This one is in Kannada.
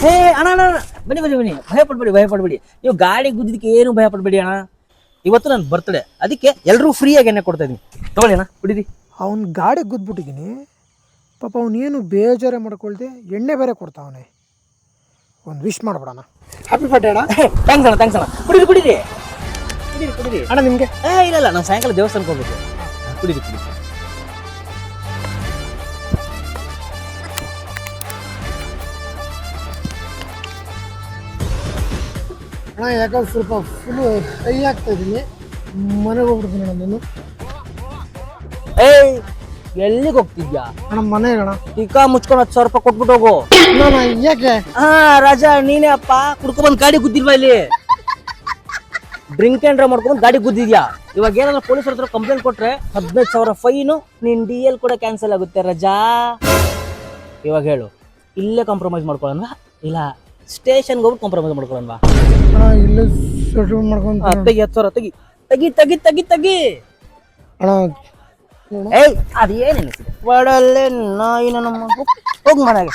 ಹೇ ಅಣ್ಣ ಅಣ್ಣ ಅಣ್ಣ, ಬನ್ನಿ ಬನ್ನಿ ಬನ್ನಿ, ಭಯ ಪಡ್ಬೇಡಿ ಭಯ ಪಡ್ಬೇಡಿ. ನೀವು ಗಾಡಿ ಗುದ್ದಿದ್ದಕ್ಕೆ ಏನು ಭಯ ಪಡ್ಬೇಡಿ ಅಣ್ಣ. ಇವತ್ತು ನನ್ನ ಬರ್ತ್ಡೇ, ಅದಕ್ಕೆ ಎಲ್ಲರೂ ಫ್ರೀಯಾಗಿ ಎಣ್ಣೆ ಕೊಡ್ತಾ ಇದೀನಿ, ತಗೊಳ್ಳಿ ಅಣ್ಣ ಕುಡೀರಿ. ಅವ್ನ ಗಾಡಿ ಗುದ್ಬಿಟ್ಟಿದ್ದೀನಿ ಪಾಪ ಅವನೇನು ಬೇಜಾರೇ ಮಾಡ್ಕೊಳ್ದೆ ಎಣ್ಣೆ ಬೇರೆ ಕೊಡ್ತಾವನೆ. ಒಂದು ವಿಶ್ ಮಾಡ್ಬಿಡೋಣ. ಹ್ಯಾಪಿ ಬರ್ಡೇ ಅಣ್ಣ. ಥ್ಯಾಂಕ್ಸ್ ಅಣ್ಣ ಥ್ಯಾಂಕ್ಸ್ ಅಣ್ಣ, ಕುಡೀರಿ ಕುಡೀರಿ ಕುಡೀರಿ ಕುಡೀರಿ. ಅಣ್ಣ ನಿಮಗೆ ಇಲ್ಲ ಇಲ್ಲ, ನಾವು ಸಾಯಂಕಾಲ ದೇವಸ್ಥಾನಕ್ಕೆ ಹೋಗ್ಬೇಕು. ಕುಡೀರಿ ಕುಡೀರಿ. ಅಣ್ಣ ಯಾಕಂದ್ರೆ ಸ್ವಲ್ಪ ಫುಲ್ಲು ಕೈ ಆಗ್ತಾ ಇದ್ದೀನಿ, ಮನೆಗೆ ಹೋಗ್ಬಿಡ್ತೀನಿ ಅಣ್ಣ ನಾನು. ಏಯ್ ಎಲ್ಲಿಗೆ ಹೋಗ್ತಿದ್ಯಾ ಅಣ್ಣ ಮನೆಗೆ ಅಣ್ಣ. ಟಿಕ್ಕ ಮುಚ್ಕೊಂಡು 10,000 ರೂಪಾಯಿ ಕೊಟ್ಬಿಟ್ಟು ಹೋಗು. ಅಣ್ಣ ಯಾಕೆ? ಹಾ ರಾಜಾ ನೀನೇ ಅಪ್ಪ, ಕುಡ್ಕೊಂಡ್ ಗಾಡಿ ಗುದ್ದಿಲ್ವಾ ಇಲ್ಲಿ? ಡ್ರಿಂಕ್ ಅಂಡ್ ಡ್ರೈವ್ ಮಾಡ್ಕೊಂಡ್ ಗಾಡಿ ಗುದ್ದಿದ್ಯಾ? ಇವಾಗ ಏನಾದ್ರು ಪೊಲೀಸರ ಹತ್ರ ಕಂಪ್ಲೇಂಟ್ ಕೊಟ್ರೆ 15,000 ಫೈನು, ನಿನ್ DL ಕೂಡ ಕ್ಯಾನ್ಸಲ್ ಆಗುತ್ತೆ ರಜಾ. ಇವಾಗ ಹೇಳು, ಇಲ್ಲೇ ಕಾಂಪ್ರಮೈಸ್ ಮಾಡ್ಕೊಳ್ಳೋಣ ಇಲ್ಲ ಸ್ಟೇಷನ್ಗೆ ಹೋಗಿ ಕಾಂಪ್ರಮೈಸ್ ಮಾಡ್ಕೊಳ್ಳೋಣ? ಅಣ್ಣ ಇಲ್ಲೇ ಸೆಟಲ್ ಮಾಡ್ಕೊಂಡು ತೆಗಿ 10,000 ತೆಗಿ ತೆಗಿ ತೆಗಿ ತೆಗಿ ತೆಗಿ. ಅಣ್ಣ ಏಯ್ ಅದೇನೇನು ಬಡಲ್ಲೇ ನಾಯಿನ ನಮ್ಮ ಹೋಗ್ ಮನೆಗೆ.